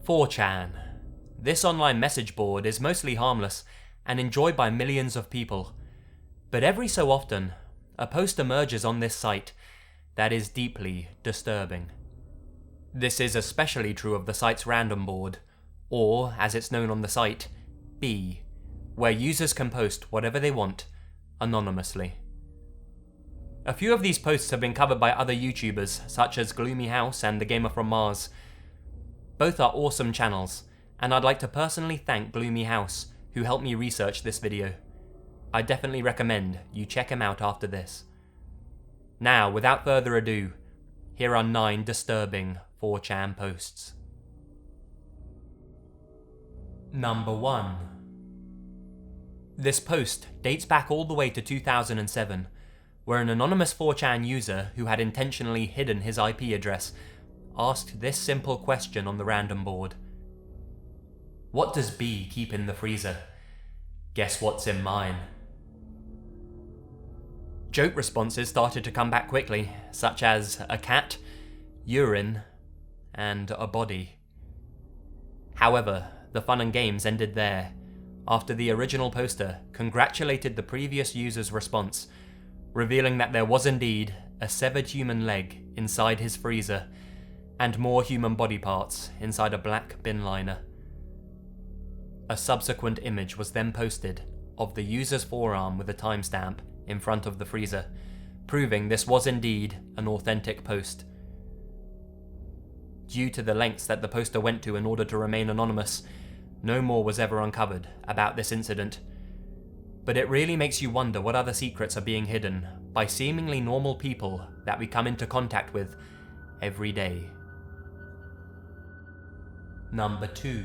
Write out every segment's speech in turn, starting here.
4chan. This online message board is mostly harmless and enjoyed by millions of people. But every so often, a post emerges on this site that is deeply disturbing. This is especially true of the site's random board, or as it's known on the site, B, where users can post whatever they want, anonymously. A few of these posts have been covered by other YouTubers, such as Gloomy House and The Gamer from Mars. Both are awesome channels, and I'd like to personally thank Gloomy House, who helped me research this video. I definitely recommend you check him out after this. Now, without further ado, here are 9 disturbing 4chan posts. Number 1. This post dates back all the way to 2007, where an anonymous 4chan user who had intentionally hidden his IP address asked this simple question on the random board. What does B keep in the freezer? Guess what's in mine? Joke responses started to come back quickly, such as a cat, urine, and a body. However, the fun and games ended there, after the original poster congratulated the previous user's response, revealing that there was indeed a severed human leg inside his freezer, and more human body parts inside a black bin liner. A subsequent image was then posted of the user's forearm with a timestamp in front of the freezer, proving this was indeed an authentic post. Due to the lengths that the poster went to in order to remain anonymous, no more was ever uncovered about this incident. But it really makes you wonder what other secrets are being hidden by seemingly normal people that we come into contact with every day. Number 2.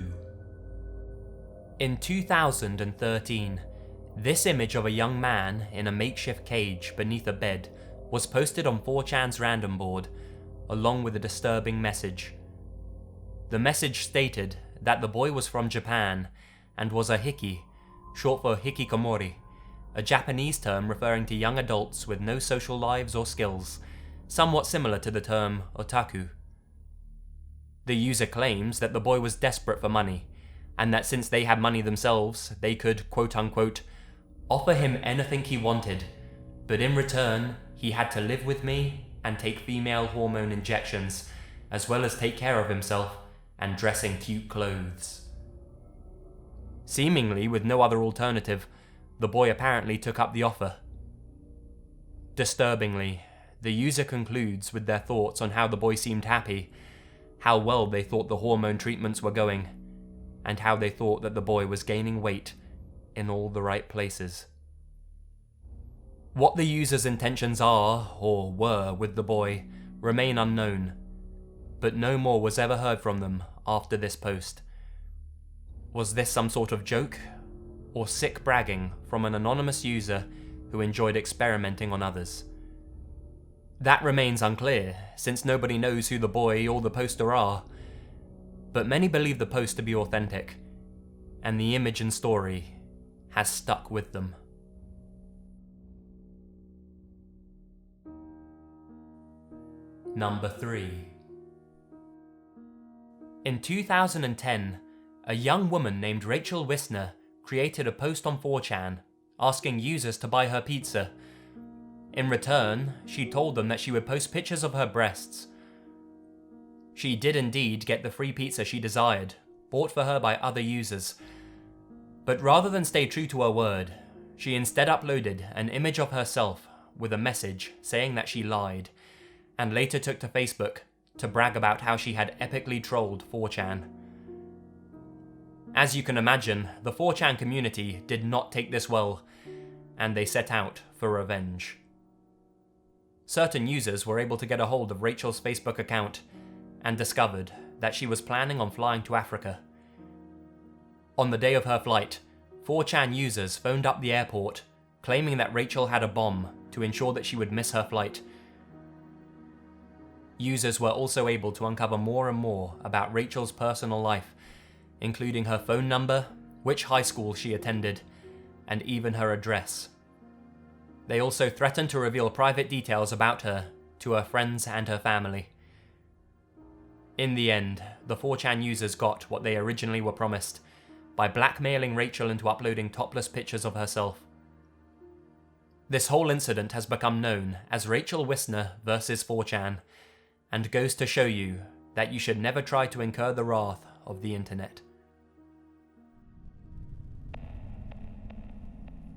In 2013, this image of a young man in a makeshift cage beneath a bed was posted on 4chan's random board, along with a disturbing message. The message stated that the boy was from Japan and was a hiki, short for hikikomori, a Japanese term referring to young adults with no social lives or skills, somewhat similar to the term otaku. The user claims that the boy was desperate for money, and that since they had money themselves, they could, quote-unquote, offer him anything he wanted, but in return, he had to live with me and take female hormone injections, as well as take care of himself and dress in cute clothes. Seemingly with no other alternative, the boy apparently took up the offer. Disturbingly, the user concludes with their thoughts on how the boy seemed happy, how well they thought the hormone treatments were going, and how they thought that the boy was gaining weight in all the right places. What the user's intentions are, or were, with the boy remain unknown, but no more was ever heard from them after this post. Was this some sort of joke, or sick bragging from an anonymous user who enjoyed experimenting on others? That remains unclear, since nobody knows who the boy or the poster are, but many believe the post to be authentic, and the image and story has stuck with them. Number 3. In 2010, a young woman named Rachel Wisner created a post on 4chan asking users to buy her pizza. In return, she told them that she would post pictures of her breasts. She did indeed get the free pizza she desired, bought for her by other users. But rather than stay true to her word, she instead uploaded an image of herself with a message saying that she lied, and later took to Facebook to brag about how she had epically trolled 4chan. As you can imagine, the 4chan community did not take this well, and they set out for revenge. Certain users were able to get a hold of Rachel's Facebook account and discovered that she was planning on flying to Africa. On the day of her flight, 4chan users phoned up the airport, claiming that Rachel had a bomb to ensure that she would miss her flight. Users were also able to uncover more and more about Rachel's personal life, including her phone number, which high school she attended, and even her address. They also threatened to reveal private details about her to her friends and her family. In the end, the 4chan users got what they originally were promised by blackmailing Rachel into uploading topless pictures of herself. This whole incident has become known as Rachel Wisner versus 4chan, and goes to show you that you should never try to incur the wrath of the internet.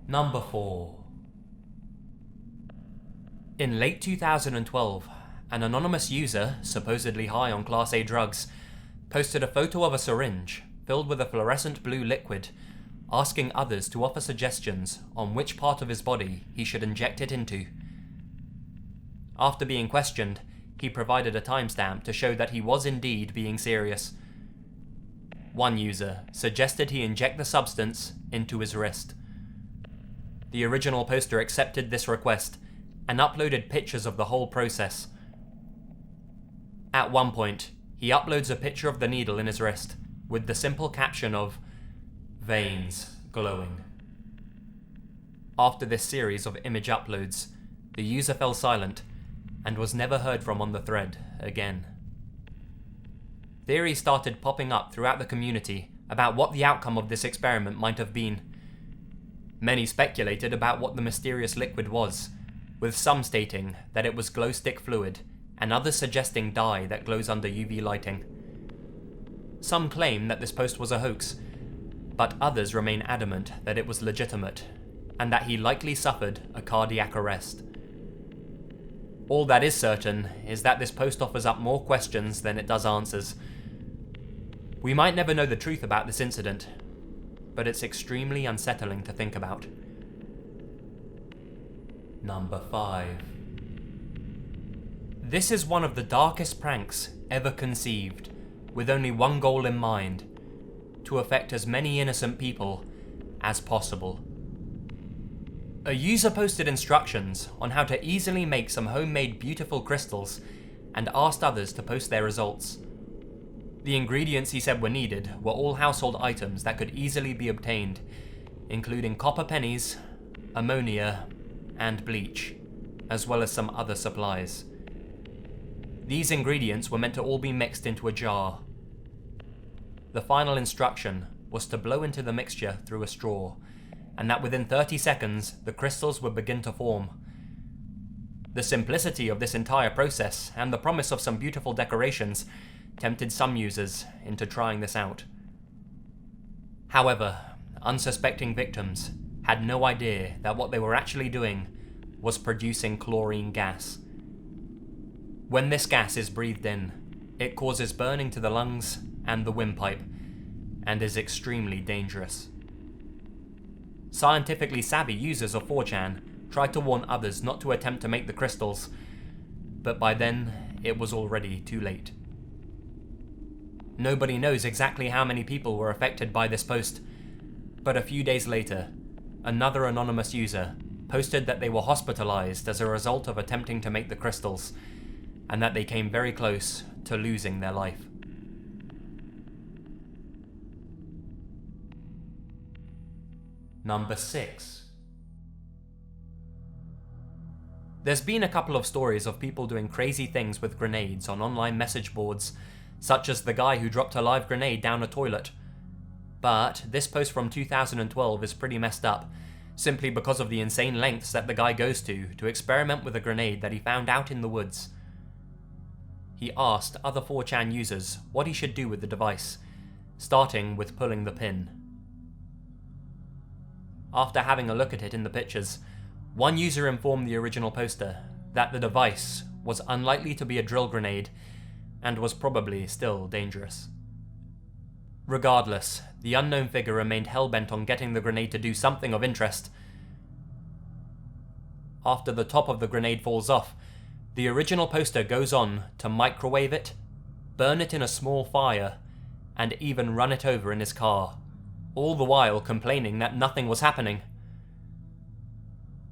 Number 4. In late 2012, an anonymous user, supposedly high on Class A drugs, posted a photo of a syringe filled with a fluorescent blue liquid, asking others to offer suggestions on which part of his body he should inject it into. After being questioned, he provided a timestamp to show that he was indeed being serious. One user suggested he inject the substance into his wrist. The original poster accepted this request and uploaded pictures of the whole process. At one point, he uploads a picture of the needle in his wrist with the simple caption of "veins glowing." After this series of image uploads, the user fell silent and was never heard from on the thread again. Theories started popping up throughout the community about what the outcome of this experiment might have been. Many speculated about what the mysterious liquid was, with some stating that it was glow stick fluid, and others suggesting dye that glows under UV lighting. Some claim that this post was a hoax, but others remain adamant that it was legitimate, and that he likely suffered a cardiac arrest. All that is certain is that this post offers up more questions than it does answers. We might never know the truth about this incident, but it's extremely unsettling to think about. Number 5. This is one of the darkest pranks ever conceived, with only one goal in mind: to affect as many innocent people as possible. A user posted instructions on how to easily make some homemade beautiful crystals and asked others to post their results. The ingredients he said were needed were all household items that could easily be obtained, including copper pennies, ammonia, and bleach, as well as some other supplies. These ingredients were meant to all be mixed into a jar. The final instruction was to blow into the mixture through a straw, and that within 30 seconds the crystals would begin to form. The simplicity of this entire process and the promise of some beautiful decorations tempted some users into trying this out. However, unsuspecting victims had no idea that what they were actually doing was producing chlorine gas. When this gas is breathed in, it causes burning to the lungs and the windpipe, and is extremely dangerous. Scientifically savvy users of 4chan tried to warn others not to attempt to make the crystals, but by then it was already too late. Nobody knows exactly how many people were affected by this post, but a few days later, another anonymous user posted that they were hospitalized as a result of attempting to make the crystals, and that they came very close to losing their life. Number 6. There's been a couple of stories of people doing crazy things with grenades on online message boards, such as the guy who dropped a live grenade down a toilet. But this post from 2012 is pretty messed up, simply because of the insane lengths that the guy goes to experiment with a grenade that he found out in the woods. He asked other 4chan users what he should do with the device, starting with pulling the pin. After having a look at it in the pictures, one user informed the original poster that the device was unlikely to be a drill grenade and was probably still dangerous. Regardless, the unknown figure remained hell-bent on getting the grenade to do something of interest. After the top of the grenade falls off, the original poster goes on to microwave it, burn it in a small fire, and even run it over in his car, all the while complaining that nothing was happening.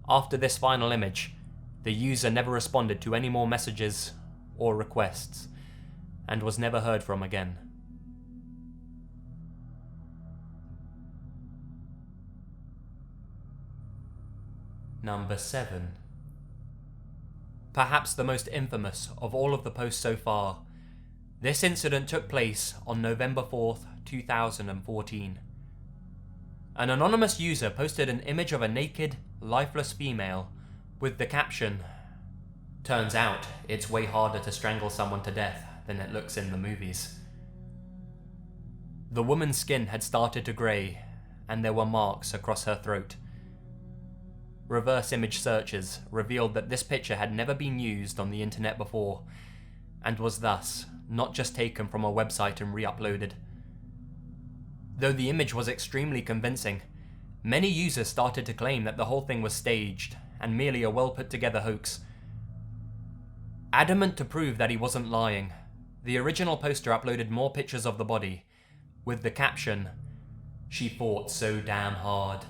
After this final image, the user never responded to any more messages or requests, and was never heard from again. Number 7. Perhaps the most infamous of all of the posts so far, This incident took place on November 4th, 2014. An anonymous user posted an image of a naked, lifeless female with the caption, "Turns out it's way harder to strangle someone to death than it looks in the movies." The woman's skin had started to grey, and there were marks across her throat. Reverse image searches revealed that this picture had never been used on the internet before, and was thus not just taken from a website and re-uploaded. Though the image was extremely convincing, many users started to claim that the whole thing was staged and merely a well put together hoax. Adamant to prove that he wasn't lying, the original poster uploaded more pictures of the body, with the caption, "She fought so damn hard."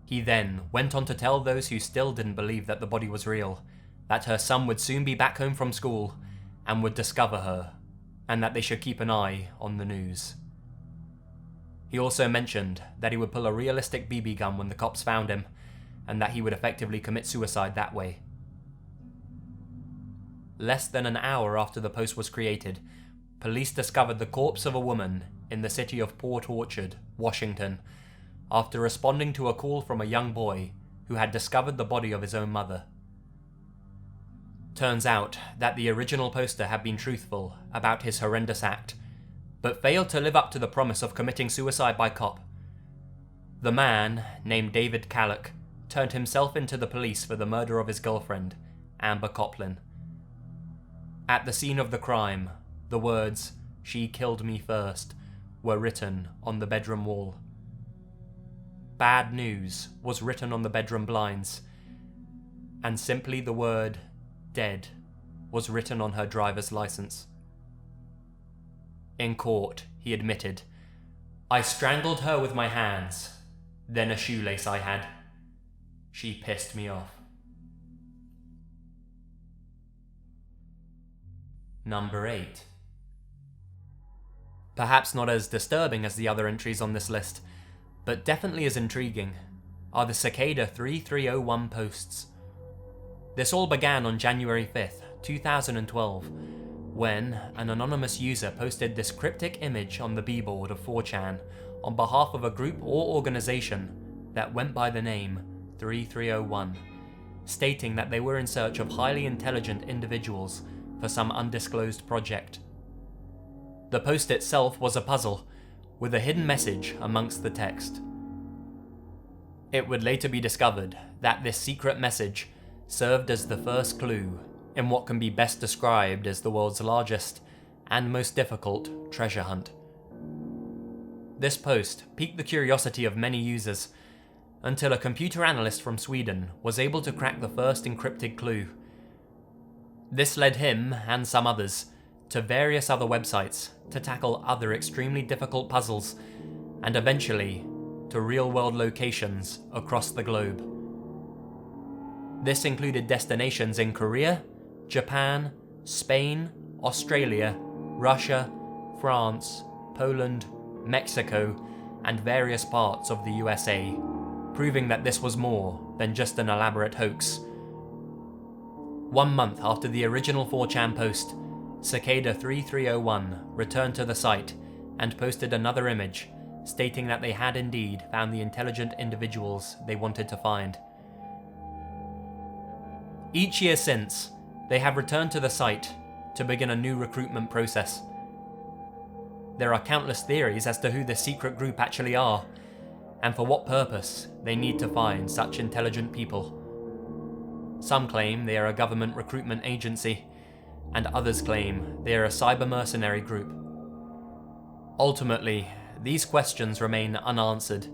He then went on to tell those who still didn't believe that the body was real, that her son would soon be back home from school and would discover her, and that they should keep an eye on the news. He also mentioned that he would pull a realistic BB gun when the cops found him, and that he would effectively commit suicide that way. Less than an hour after the post was created, police discovered the corpse of a woman in the city of Port Orchard, Washington, after responding to a call from a young boy who had discovered the body of his own mother. Turns out that the original poster had been truthful about his horrendous act, but failed to live up to the promise of committing suicide by cop. The man, named David Kalloch, turned himself into the police for the murder of his girlfriend, Amber Coplin. At the scene of the crime, the words, "She killed me first," were written on the bedroom wall. "Bad news" was written on the bedroom blinds, and simply the word "dead" was written on her driver's license. In court, he admitted, "I strangled her with my hands, then a shoelace I had. She pissed me off." Number 8. Perhaps not as disturbing as the other entries on this list, but definitely as intriguing, are the Cicada 3301 posts. This all began on January 5th, 2012, when an anonymous user posted this cryptic image on the B-board of 4chan on behalf of a group or organization that went by the name 3301, stating that they were in search of highly intelligent individuals for some undisclosed project. The post itself was a puzzle, with a hidden message amongst the text. It would later be discovered that this secret message served as the first clue in what can be best described as the world's largest and most difficult treasure hunt. This post piqued the curiosity of many users until a computer analyst from Sweden was able to crack the first encrypted clue. This led him, and some others, to various other websites to tackle other extremely difficult puzzles, and eventually to real-world locations across the globe. This included destinations in Korea, Japan, Spain, Australia, Russia, France, Poland, Mexico, and various parts of the USA, proving that this was more than just an elaborate hoax. 1 month after the original 4chan post, Cicada 3301 returned to the site and posted another image, stating that they had indeed found the intelligent individuals they wanted to find. Each year since, they have returned to the site to begin a new recruitment process. There are countless theories as to who this secret group actually are, and for what purpose they need to find such intelligent people. Some claim they are a government recruitment agency, and others claim they are a cyber mercenary group. Ultimately, these questions remain unanswered,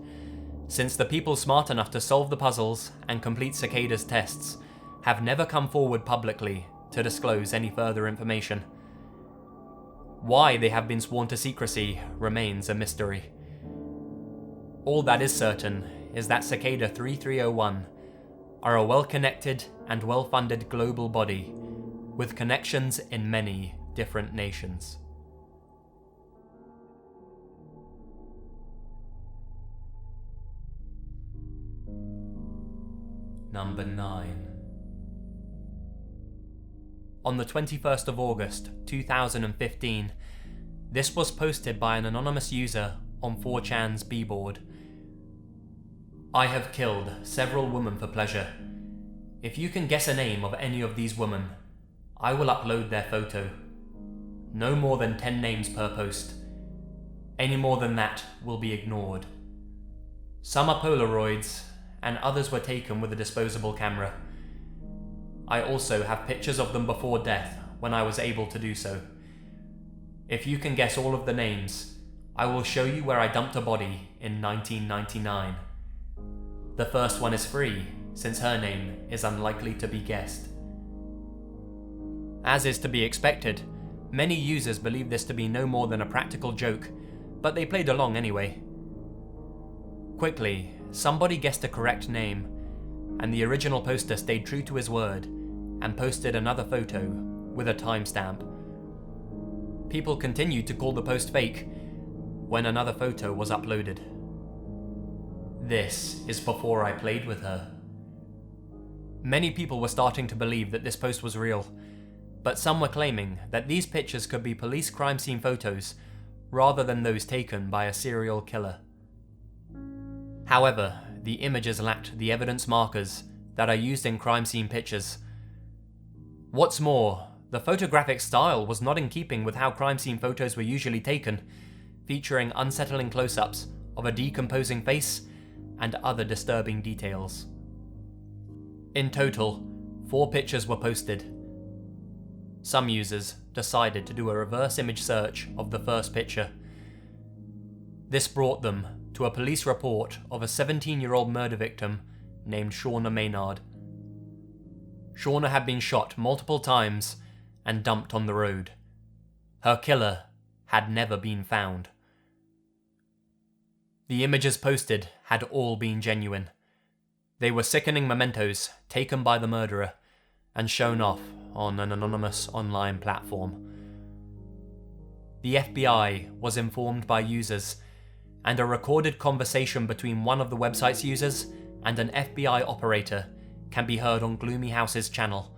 since the people smart enough to solve the puzzles and complete Cicada's tests have never come forward publicly to disclose any further information. Why they have been sworn to secrecy remains a mystery. All that is certain is that Cicada 3301 are a well-connected and well-funded global body with connections in many different nations. Number 9. on the 21st of August 2015. This was posted by an anonymous user on 4chan's B-board. I have killed several women for pleasure. If you can guess a name of any of these women, I will upload their photo. No more than 10 names per post. Any more than that will be ignored. Some are Polaroids, and others were taken with a disposable camera. I also have pictures of them before death when I was able to do so. If you can guess all of the names, I will show you where I dumped a body in 1999. The first one is free, since her name is unlikely to be guessed. As is to be expected, many users believe this to be no more than a practical joke, but they played along anyway. Quickly, somebody guessed a correct name, and the original poster stayed true to his word and posted another photo with a timestamp. People continued to call the post fake when another photo was uploaded. This is before I played with her. Many people were starting to believe that this post was real, but some were claiming that these pictures could be police crime scene photos rather than those taken by a serial killer. However, the images lacked the evidence markers that are used in crime scene pictures. What's more, the photographic style was not in keeping with how crime scene photos were usually taken, featuring unsettling close-ups of a decomposing face and other disturbing details. In total, 4 pictures were posted. Some users decided to do a reverse image search of the first picture. This brought them to a police report of a 17-year-old murder victim named Shauna Maynard. Shauna had been shot multiple times and dumped on the road. Her killer had never been found. The images posted had all been genuine. They were sickening mementos taken by the murderer and shown off on an anonymous online platform. The FBI was informed by users, and a recorded conversation between one of the website's users and an FBI operator can be heard on Gloomy House's channel.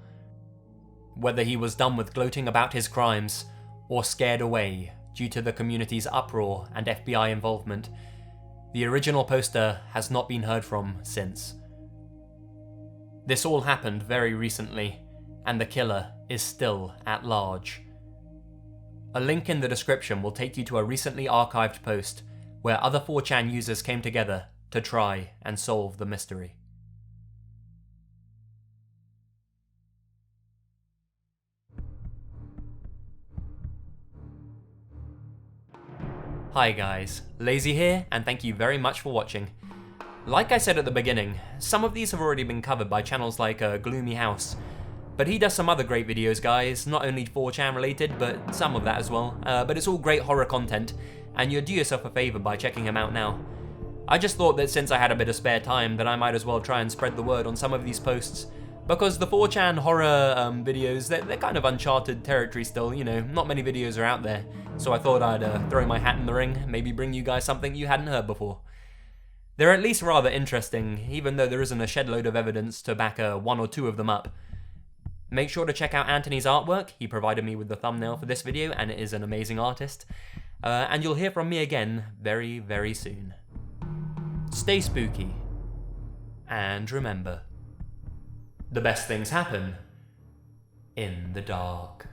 Whether he was done with gloating about his crimes or scared away due to the community's uproar and FBI involvement, the original poster has not been heard from since. This all happened very recently, and the killer is still at large. A link in the description will take you to a recently archived post where other 4chan users came together to try and solve the mystery. Hi guys, Lazy here, and thank you very much for watching. Like I said at the beginning, some of these have already been covered by channels like Gloomy House, but he does some other great videos, guys, not only 4chan related, but some of that as well. But it's all great horror content, and you'll do yourself a favour by checking him out now. I just thought that since I had a bit of spare time, that I might as well try and spread the word on some of these posts, because the 4chan horror videos, they're kind of uncharted territory still, you know, not many videos are out there, so I thought I'd throw my hat in the ring, maybe bring you guys something you hadn't heard before. They're at least rather interesting, even though there isn't a shed load of evidence to back 1 or 2 of them up. Make sure to check out Anthony's artwork. He provided me with the thumbnail for this video, and it is an amazing artist. And you'll hear from me again very, very soon. Stay spooky. And remember, the best things happen in the dark.